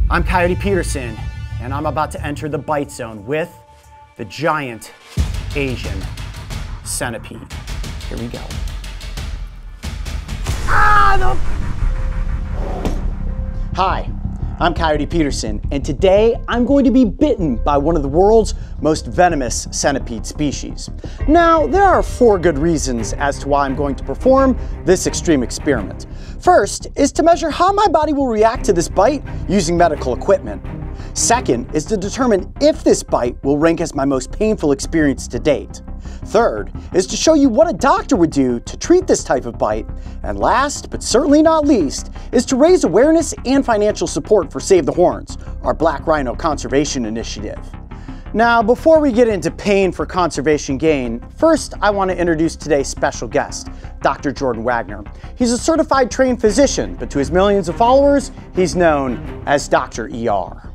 I'm Coyote Peterson, and I'm about to enter the bite zone with the giant Asian centipede. Here we go. Hi, I'm Coyote Peterson, and today I'm going to be bitten by one of the world's most venomous centipede species. Now, there are 4 good reasons as to why I'm going to perform this extreme experiment. First is to measure how my body will react to this bite using medical equipment. Second is to determine if this bite will rank as my most painful experience to date. Third is to show you what a doctor would do to treat this type of bite. And last, but certainly not least, is to raise awareness and financial support for Save the Horns, our black rhino conservation initiative. Now, before we get into pain for conservation gain, first I want to introduce today's special guest, Dr. Jordan Wagner. He's a certified trained physician, but to his millions of followers, he's known as Dr. ER.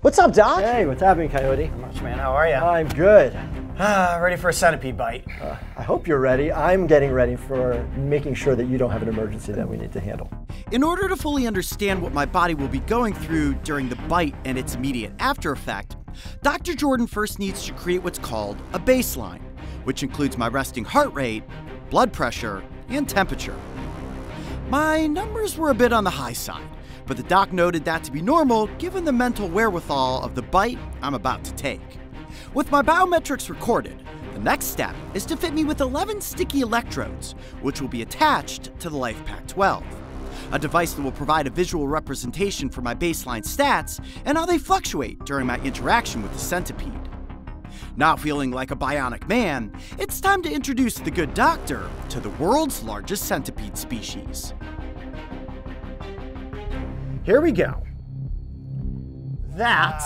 What's up, Doc? Hey, what's happening, Coyote? Not much, man. How are you? I'm good. Ready for a centipede bite. I hope you're ready. I'm getting ready for making sure that you don't have an emergency that we need to handle. In order to fully understand what my body will be going through during the bite and its immediate after effect, Dr. Jordan first needs to create what's called a baseline, which includes my resting heart rate, blood pressure, and temperature. My numbers were a bit on the high side, but the doc noted that to be normal given the mental wherewithal of the bite I'm about to take. With my biometrics recorded, the next step is to fit me with 11 sticky electrodes, which will be attached to the LifePak 12, a device that will provide a visual representation for my baseline stats and how they fluctuate during my interaction with the centipede. Now feeling like a bionic man, it's time to introduce the good doctor to the world's largest centipede species. Here we go. That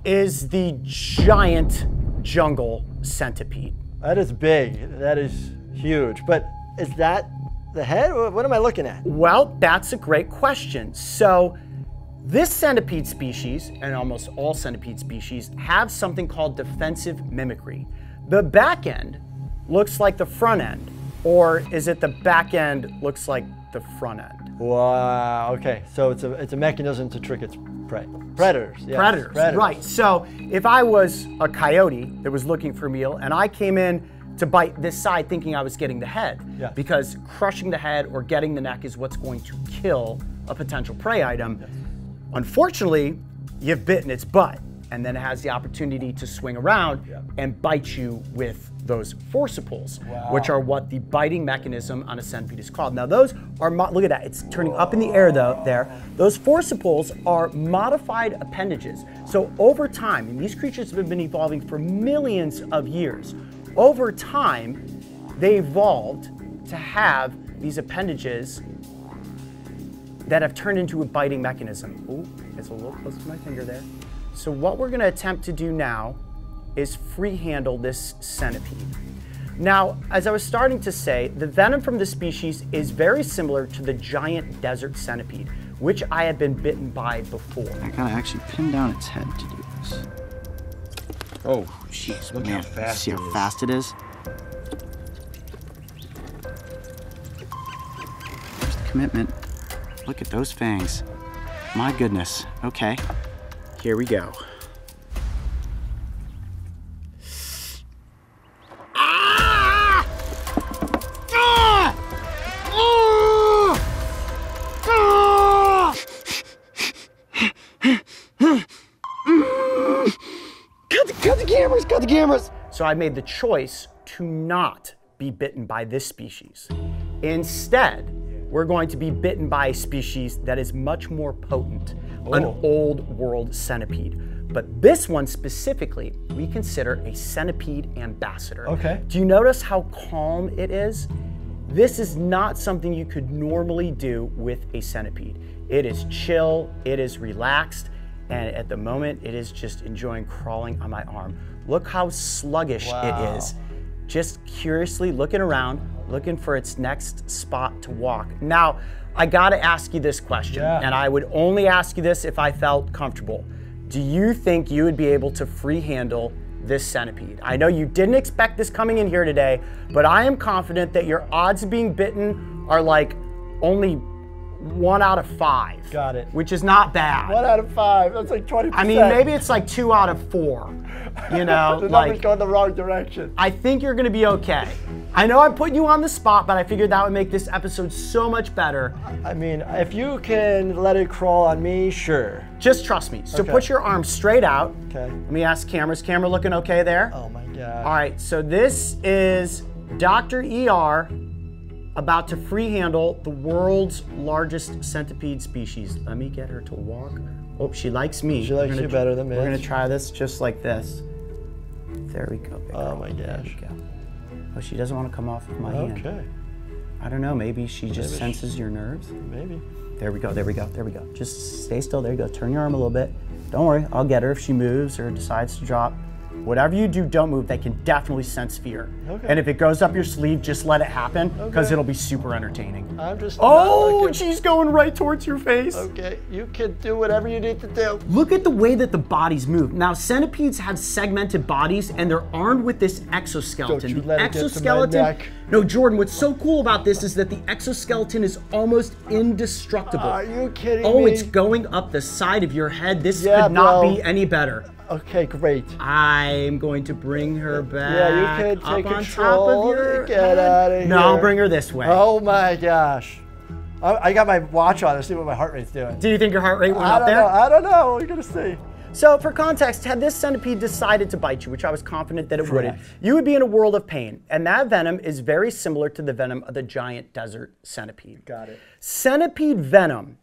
is the giant jungle centipede. That is big. That is huge. But is that the head? What am I looking at? Well, that's a great question. So this centipede species, and almost all centipede species, have something called defensive mimicry. The back end looks like the front end, or is it the back end looks like the front end? Wow, okay. So it's a mechanism to trick its prey. Predators. Yes. Predators, right. So if I was a coyote that was looking for a meal and I came in to bite this side thinking I was getting the head, because crushing the head or getting the neck is what's going to kill a potential prey item. Yes. Unfortunately, you've bitten its butt, and then it has the opportunity to swing around and bite you with those forciples, which are what the biting mechanism on a centipede is called. Now those are, look at that, it's turning up in the air though, there. Those forciples are modified appendages. So over time, and these creatures have been evolving for millions of years, over time, they evolved to have these appendages that have turned into a biting mechanism. Ooh, it's a little close to my finger there. So what we're gonna attempt to do now is free handle this centipede. Now, as I was starting to say, the venom from the species is very similar to the giant desert centipede, which I have been bitten by before. I gotta actually pin down its head to do this. Oh, jeez, look how fast See how fast it is? There's the commitment. Look at those fangs. My goodness. Okay. Here we go. Cut the cameras! So I made the choice to not be bitten by this species. Instead, we're going to be bitten by a species that is much more potent, an old world centipede. But this one specifically, we consider a centipede ambassador. Okay. Do you notice how calm it is? This is not something you could normally do with a centipede. It is chill, it is relaxed, and at the moment, it is just enjoying crawling on my arm. Look how sluggish it is. Just curiously looking around, looking for its next spot to walk. Now, I gotta ask you this question, and I would only ask you this if I felt comfortable. Do you think you would be able to free handle this centipede? I know you didn't expect this coming in here today, but I am confident that your odds of being bitten are like only 1 out of 5. Got it. Which is not bad. 1 out of 5. That's like 20%. I mean, maybe it's like 2 out of 4. You know, the like number's going the wrong direction. I think you're gonna be okay. I know I'm putting you on the spot, but I figured that would make this episode so much better. I mean, if you can let it crawl on me, sure. Just trust me. So Okay. put your arms straight out. Okay. Let me ask cameras. Camera looking okay there? Oh my God. All right, so this is Dr. ER about to free handle the world's largest centipede species. Let me get her to walk. Oh, she likes me. She likes you better than me. We're gonna try this just like this. There we go. Big Oh girl. my gosh. There we go. Oh, she doesn't want to come off of my hand. Okay. I don't know, maybe she just senses your nerves. Maybe. There we go, there we go, there we go. Just stay still, there you go. Turn your arm a little bit. Don't worry, I'll get her if she moves or decides to drop. Whatever you do, don't move. They can definitely sense fear. Okay. And if it goes up your sleeve, just let it happen because Okay. it'll be super entertaining. I'm just Oh, not looking. she's going right towards your face. Okay, you can do whatever you need to do. Look at the way that the bodies move. Now, centipedes have segmented bodies and they're armed with this exoskeleton. Don't you The let it get to my exoskeleton. neck. No, Jordan, what's so cool about this is that the exoskeleton is almost indestructible. Are you kidding Oh, me? it's going up the side of your head. This Yeah, could not bro. be any better. Okay, great. I'm going to bring her back. Yeah, you can take up on control. top of your Get head. out of here. No, I'll bring her this way. Oh my gosh. I got my watch on to see what my heart rate's doing. Do you think your heart rate went I up don't there? know. I don't know. We're gonna see. So for context, had this centipede decided to bite you, which I was confident that it wouldn't, Correct. you would be in a world of pain. And that venom is very similar to the venom of the giant desert centipede. Got it. Centipede venom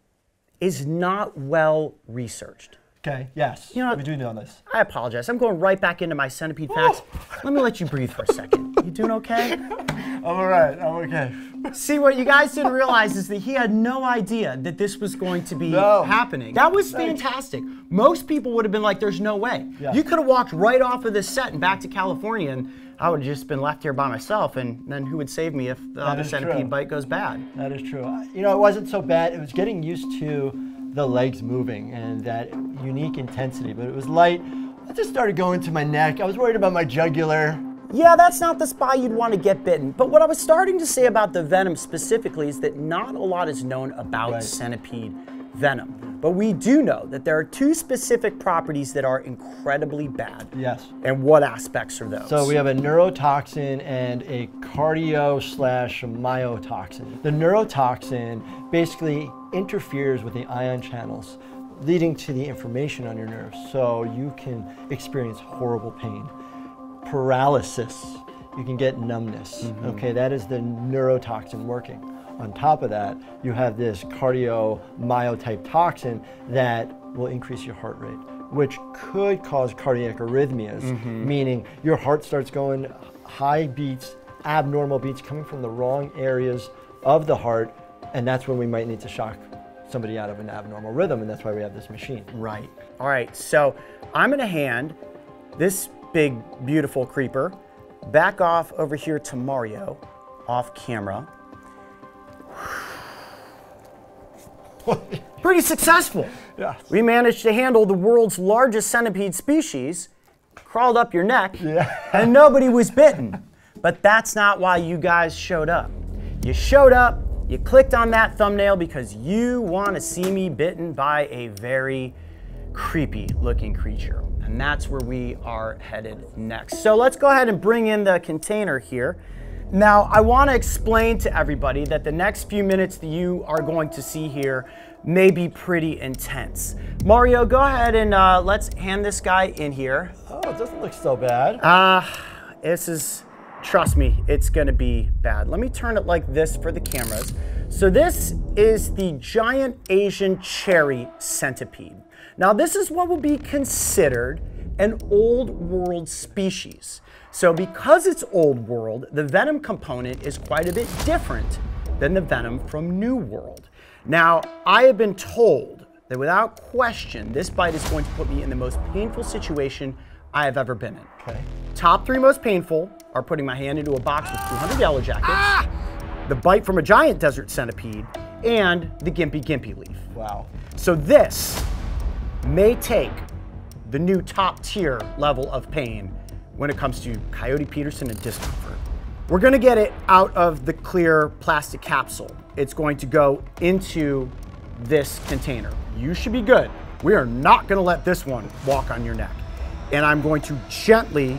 is not well researched. Okay. Yes. You know, we do know this. I apologize. I'm going right back into my centipede facts. Let me let you breathe for a second. You doing okay? I'm all right. I'm okay. See, what you guys didn't realize is that he had no idea that this was going to be No. happening. That was fantastic. Most people would have been like, there's no way. Yeah. You could have walked right off of this set and back to California, and I would have just been left here by myself, and then who would save me if the other is centipede true. bit goes bad? That is true. You know, it wasn't so bad. It was getting used to the legs moving and that unique intensity, but it was light. I just started going to my neck. I was worried about my jugular. Yeah, that's not the spot you'd want to get bitten. But what I was starting to say about the venom specifically is that not a lot is known about Right. centipede venom. But we do know that there are 2 specific properties that are incredibly bad. Yes. And what aspects are those? So we have a neurotoxin and a cardio/myotoxin. The neurotoxin basically interferes with the ion channels, leading to the inflammation on your nerves. So you can experience horrible pain. Paralysis, you can get numbness. Okay, that is the neurotoxin working. On top of that, you have this cardio-myotype toxin that will increase your heart rate, which could cause cardiac arrhythmias, meaning your heart starts going high beats, abnormal beats coming from the wrong areas of the heart, and that's when we might need to shock somebody out of an abnormal rhythm, and that's why we have this machine. Right. All right, so I'm gonna hand this big, beautiful creeper back off over here to Mario, off camera. Pretty successful. Yeah. We managed to handle the world's largest centipede species, crawled up your neck, and nobody was bitten. But that's not why you guys showed up. You showed up, you clicked on that thumbnail because you want to see me bitten by a very creepy looking creature. And that's where we are headed next. So let's go ahead and bring in the container here. Now, I want to explain to everybody that the next few minutes that you are going to see here may be pretty intense. Mario, go ahead and let's hand this guy in here. Oh, it doesn't look so bad. This is, trust me, it's gonna be bad. Let me turn it like this for the cameras. So this is the giant Asian cherry centipede. Now this is what would be considered an old world species. So because it's old world, the venom component is quite a bit different than the venom from New World. Now, I have been told that without question, this bite is going to put me in the most painful situation I have ever been in. Okay. Top 3 most painful are putting my hand into a box with 200 yellow jackets, the bite from a giant desert centipede, and the gimpy leaf. Wow. So this may take the new top tier level of pain when it comes to Coyote, Peterson, and discomfort. We're gonna get it out of the clear plastic capsule. It's going to go into this container. You should be good. We are not gonna let this one walk on your neck. And I'm going to gently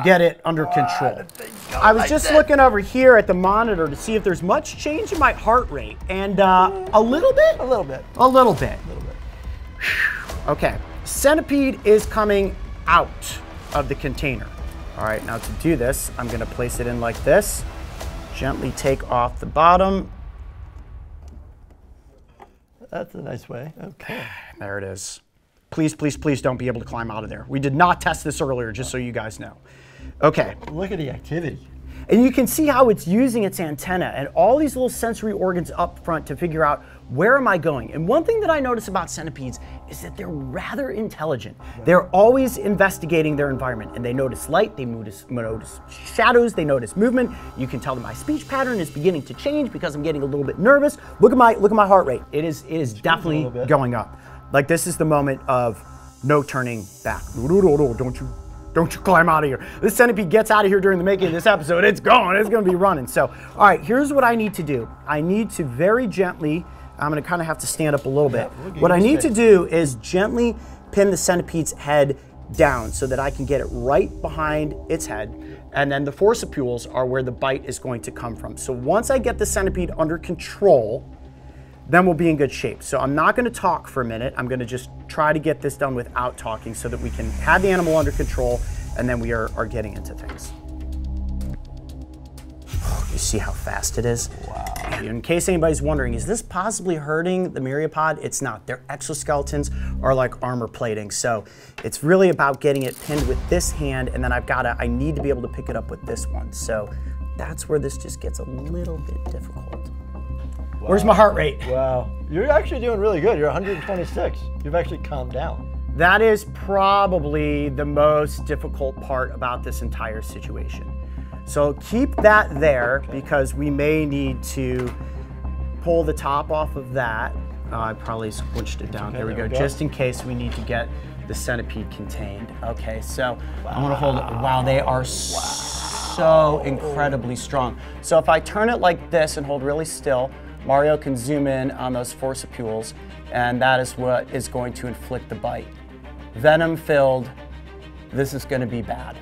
get it under control. I was just looking over here at the monitor to see if there's much change in my heart rate. And a little bit? A little bit. A little bit. Okay, centipede is coming out of the container. All right, now to do this, I'm gonna place it in like this. Gently take off the bottom. That's a nice way, okay. There it is. Please, please, please don't be able to climb out of there. We did not test this earlier, just so you guys know. Okay. Look at the activity. And you can see how it's using its antenna and all these little sensory organs up front to figure out where am I going. And one thing that I notice about centipedes is that they're rather intelligent. They're always investigating their environment, and they notice light, they notice shadows, they notice movement. You can tell that my speech pattern is beginning to change because I'm getting a little bit nervous. Look at my heart rate. It is definitely going up. Like, this is the moment of no turning back. Don't you climb out of here. This centipede gets out of here during the making of this episode, it's gone, it's gonna be running. So, all right, here's what I need to do. I need to very gently, I'm gonna kind of have to stand up a little bit. What I need to do is gently pin the centipede's head down so that I can get it right behind its head. And then the forcipules are where the bite is going to come from. So once I get the centipede under control, then we'll be in good shape. So I'm not gonna talk for a minute. I'm gonna just try to get this done without talking so that we can have the animal under control, and then we are getting into things. You see how fast it is? Wow. In case anybody's wondering, is this possibly hurting the myriapod? It's not. Their exoskeletons are like armor plating. So it's really about getting it pinned with this hand, and then I need to be able to pick it up with this one. So that's where this just gets a little bit difficult. Wow. Where's my heart rate? Wow, you're actually doing really good. You're 126. You've actually calmed down. That is probably the most difficult part about this entire situation. So keep that there because we may need to pull the top off of that. I probably squished it down. There we go. Just in case we need to get the centipede contained. Okay, so I'm gonna hold it. Wow, they are so incredibly strong. So if I turn it like this and hold really still, Mario can zoom in on those forcipules, and that is what is going to inflict the bite. Venom filled, this is gonna be bad.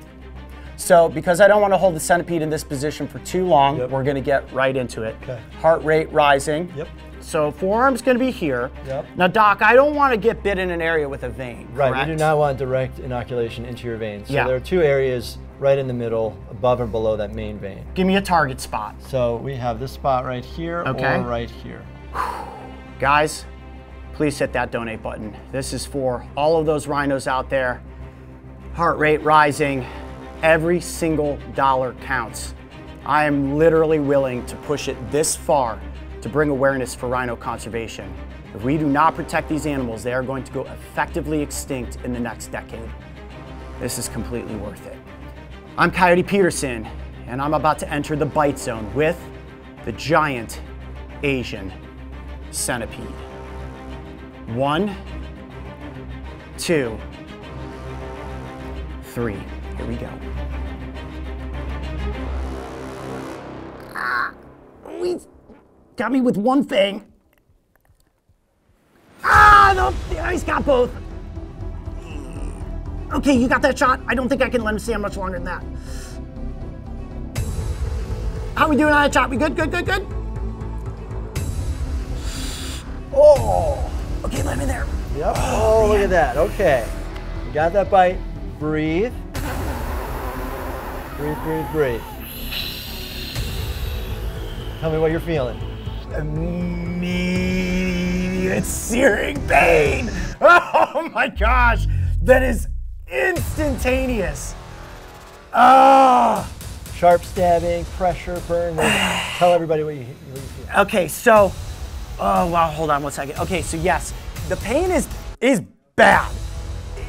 So because I don't wanna hold the centipede in this position for too long, we're gonna get right into it. Heart rate rising. So forearm's gonna be here. Now Doc, I don't wanna get bit in an area with a vein, Right, correct? we do not want direct inoculation into your veins. So there are two areas right in the middle, above and below that main vein. Give me a target spot. So we have this spot right here or right here. Guys, please hit that donate button. This is for all of those rhinos out there. Heart rate rising, every single dollar counts. I am literally willing to push it this far to bring awareness for rhino conservation. If we do not protect these animals, they are going to go effectively extinct in the next decade. This is completely worth it. I'm Coyote Peterson, and I'm about to enter the bite zone with the giant Asian centipede. 1, 2, 3. Here we go. He's got me with one thing. No, he's got both. Okay, you got that shot? I don't think I can let him stand much longer than that. How are we doing on that shot? We good, good, good, good? Oh, okay, let me there. Yep, oh look at that, okay. You got that bite, breathe. Breathe, breathe, breathe. Tell me what you're feeling. Immediate searing pain. Oh my gosh, that is instantaneous. Sharp stabbing, pressure, burn. Tell everybody what you feel. Okay, so, oh wow, hold on one second. Okay, so yes, the pain is bad.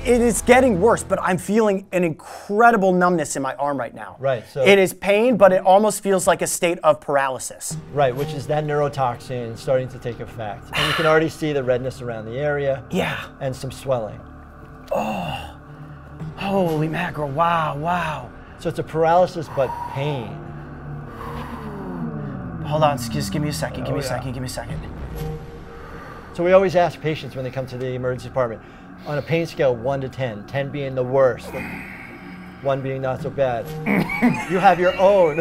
It is getting worse, but I'm feeling an incredible numbness in my arm right now. Right, so. It is pain, but it almost feels like a state of paralysis. Right, which is that neurotoxin starting to take effect. And you can already see the redness around the area. Yeah. And some swelling. Oh, holy mackerel, wow, wow. So it's a paralysis but pain. Hold on, just give me a second, give me a second. So we always ask patients when they come to the emergency department, on a pain scale 1 to 10, 10 being the worst, 1 being not so bad. You have your own,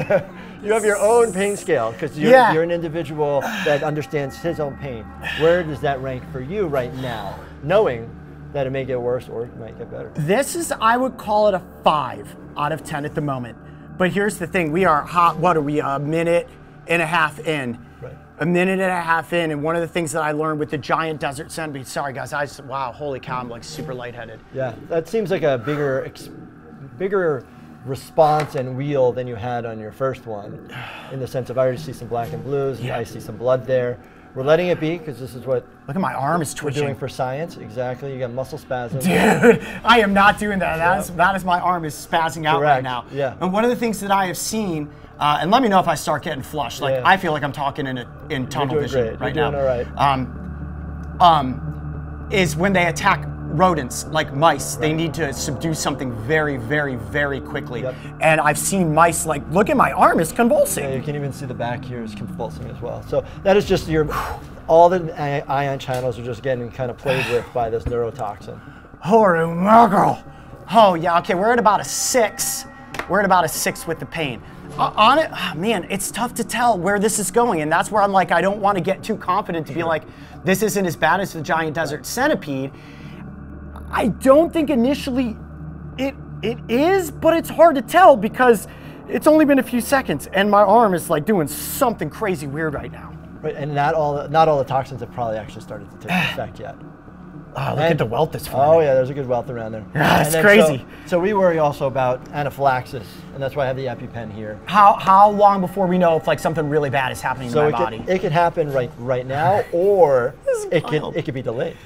you have your own pain scale because you're an individual that understands his own pain. Where does that rank for you right now, knowing that it may get worse or it might get better? This is, I would call it a 5 out of 10 at the moment. But here's the thing, we are hot, what are we, a minute and a half in. Right. A minute and a half in, and one of the things that I learned with the giant desert centipede, sorry guys, wow, holy cow, I'm like super lightheaded. Yeah, that seems like a bigger response and wheel than you had on your first one, in the sense of I already see some black and blues, and I see some blood there. We're letting it be, because this is what look at my arm is twitching. We're doing for science, exactly. You got muscle spasms. Dude, I am not doing that. That is my arm is spazzing out right now. Yeah. And one of the things that I have seen, and let me know if I start getting flushed. Like I feel like I'm talking in tunnel vision right now. You're doing all right. Is when they attack rodents like mice, they need to subdue something very, very, very quickly. Yep. And I've seen mice like, look at my arm is convulsing. Yeah, you can even see the back here is convulsing as well. So that is just all the ion channels are just getting kind of played with by this neurotoxin. Oh yeah, okay, we're at about a 6. We're at about a 6 with the pain. On it, man, it's tough to tell where this is going, and that's where I'm like, I don't want to get too confident to be like, this isn't as bad as the giant desert centipede. I don't think initially it is, but it's hard to tell because it's only been a few seconds, and my arm is like doing something crazy weird right now. Right, and not all the toxins have probably actually started to take effect yet. Oh, look at the welt that's forming. Oh yeah, there's a good welt around there. Yeah, that's crazy. So we worry also about anaphylaxis, and that's why I have the EpiPen here. How long before we know if like something really bad is happening in my body? It could happen right now, or it could be delayed.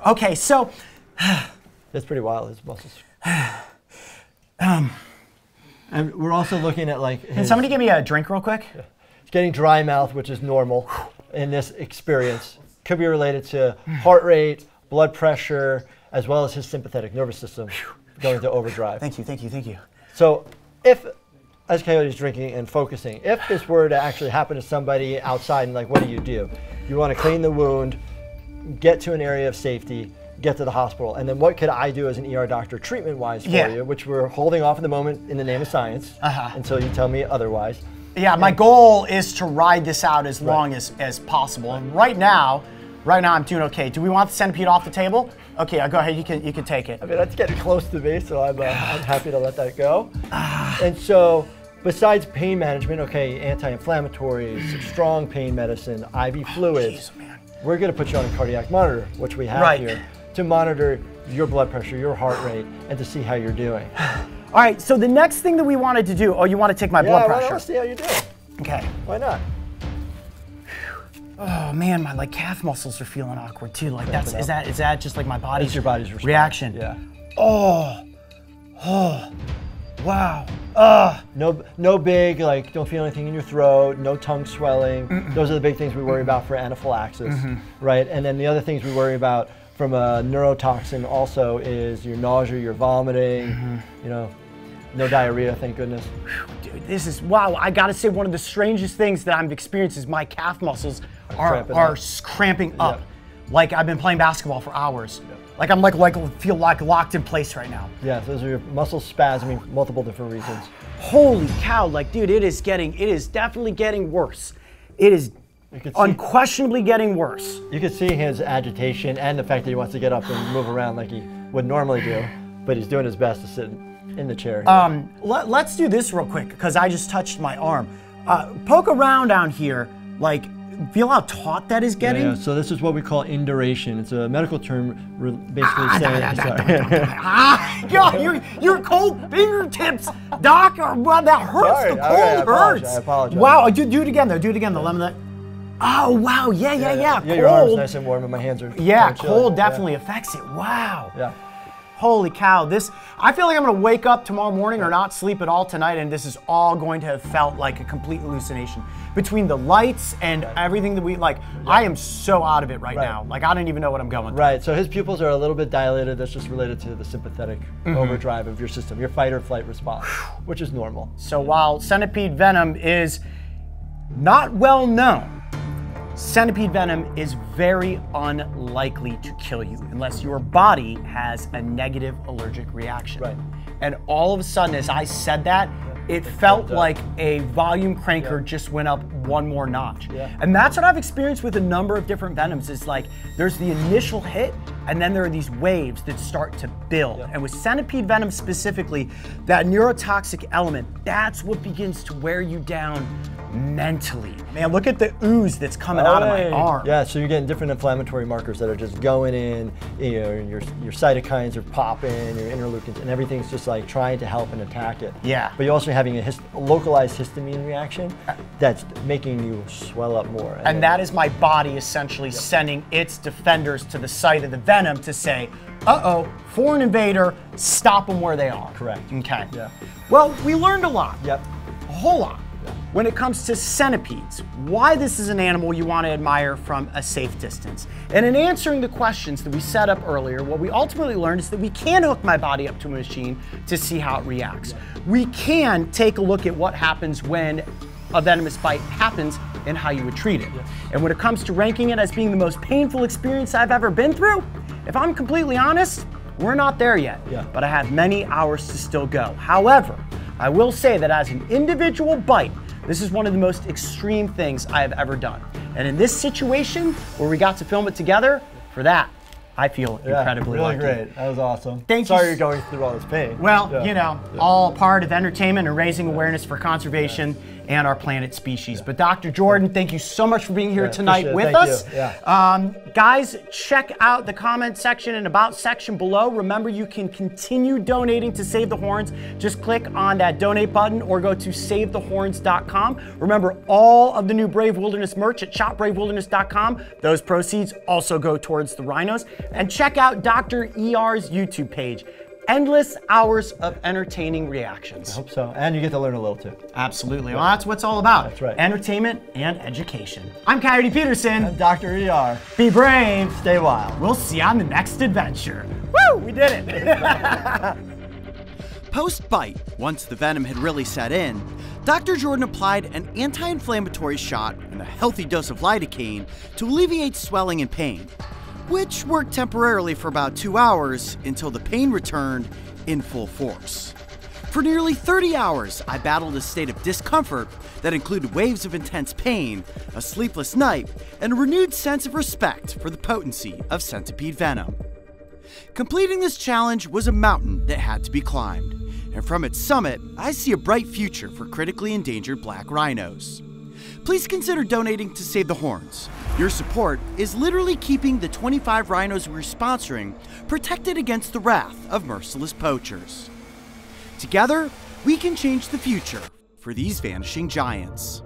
Okay, so that's pretty wild. His muscles. And we're also looking at like. Can somebody give me a drink real quick? Yeah. He's getting dry mouth, which is normal in this experience. Could be related to heart rate, blood pressure, as well as his sympathetic nervous system going to overdrive. Thank you. So if, as Coyote's drinking and focusing, if this were to actually happen to somebody outside, and like, what do? You want to clean the wound, get to an area of safety, get to the hospital, and then what could I do as an ER doctor treatment-wise for you, which we're holding off in the moment in the name of science until you tell me otherwise. Yeah, my goal is to ride this out as long as possible. And right now I'm doing okay. Do we want the centipede off the table? Okay, go ahead. You can take it. I mean, that's getting close to me, so I'm happy to let that go. And so, besides pain management, okay, anti-inflammatories, strong pain medicine, IV fluids. Geez, man. We're going to put you on a cardiac monitor, which we have here, to monitor your blood pressure, your heart rate, and to see how you're doing. All right. So the next thing that we wanted to do. Oh, you want to take my blood pressure? Yeah, let's see how you do. Okay. Why not? Oh man, my calf muscles are feeling awkward too. Like is that just like my body's your body's response. reaction? Yeah. Oh, wow. No big, like, don't feel anything in your throat, no tongue swelling. Those are the big things we worry about for anaphylaxis, right? And then the other things we worry about from a neurotoxin also is your nausea, your vomiting, you know, no diarrhea, thank goodness. Dude, this is, wow, I gotta say one of the strangest things that I've experienced is my calf muscles are cramping up. Like I've been playing basketball for hours. Like I'm feel like locked in place right now. Yeah, those are your muscles spasming, multiple different reasons. Holy cow, like dude, it is definitely getting worse. It is unquestionably getting worse. You can see his agitation and the fact that he wants to get up and move around like he would normally do, but he's doing his best to sit in the chair. Let's do this real quick, because I just touched my arm. Poke around down here, like, feel how taut that is getting? Yeah, so this is what we call induration. It's a medical term basically saying, God, your cold fingertips, doc, that hurts, sorry, the cold hurts. I apologize. Wow, do it again though, the lemon that. Oh wow, yeah, cold. Your arm's nice and warm and my hands are cold definitely affects it, wow. Yeah. holy cow, I feel like I'm gonna wake up tomorrow morning or not sleep at all tonight, and this is all going to have felt like a complete hallucination. Between the lights and everything that we, like, I am so out of it right now. Like, I don't even know what I'm going through. Right, so his pupils are a little bit dilated. That's just related to the sympathetic overdrive of your system, your fight or flight response, which is normal. So while centipede venom is not well known, centipede venom is very unlikely to kill you unless your body has a negative allergic reaction. Right. And all of a sudden, as I said that, it felt like a volume cranker just went up one more notch. And that's what I've experienced with a number of different venoms. Is like there's the initial hit, and then there are these waves that start to build. And with centipede venom specifically, that neurotoxic element, that's what begins to wear you down mentally. Man, look at the ooze that's coming out of my arm. Yeah, so you're getting different inflammatory markers that are just going in, you know, your cytokines are popping, your interleukins, and everything's just like trying to help and attack it. Yeah. But you're also having a localized histamine reaction that's making you swell up more. And that is my body essentially sending its defenders to the site of the venom to say, uh-oh, foreign invader, stop them where they are. Correct. Okay. Yeah. Well, we learned a lot. Yep. A whole lot. When it comes to centipedes, why this is an animal you want to admire from a safe distance. And in answering the questions that we set up earlier, what we ultimately learned is that we can hook my body up to a machine to see how it reacts. We can take a look at what happens when a venomous bite happens and how you would treat it. And when it comes to ranking it as being the most painful experience I've ever been through, if I'm completely honest, we're not there yet, but I have many hours to still go. However, I will say that as an individual bite, this is one of the most extreme things I have ever done. And in this situation, where we got to film it together, for that, I feel incredibly really lucky. great. That was awesome. Thank you. Sorry you're going through all this pain. Well, you know, all part of entertainment and raising awareness for conservation and our planet species. But Dr. Jordan, thank you so much for being here tonight with us. Guys, check out the comment section and about section below. Remember, you can continue donating to Save the Horns. Just click on that donate button or go to SaveTheHorns.com. Remember, all of the new Brave Wilderness merch at shopbravewilderness.com. Those proceeds also go towards the rhinos. And check out Dr. ER's YouTube page. Endless hours of entertaining reactions. I hope so. And you get to learn a little too. Absolutely. Well, that's what it's all about. That's right. Entertainment and education. I'm Coyote Peterson. I'm Dr. ER. Be brave. Stay wild. We'll see you on the next adventure. Woo! We did it. Post-bite, once the venom had really set in, Dr. Jordan applied an anti-inflammatory shot and a healthy dose of lidocaine to alleviate swelling and pain, which worked temporarily for about 2 hours until the pain returned in full force. For nearly 30 hours, I battled a state of discomfort that included waves of intense pain, a sleepless night, and a renewed sense of respect for the potency of centipede venom. Completing this challenge was a mountain that had to be climbed, and from its summit, I see a bright future for critically endangered black rhinos. Please consider donating to Save the Horns. Your support is literally keeping the 25 rhinos we're sponsoring protected against the wrath of merciless poachers. Together, we can change the future for these vanishing giants.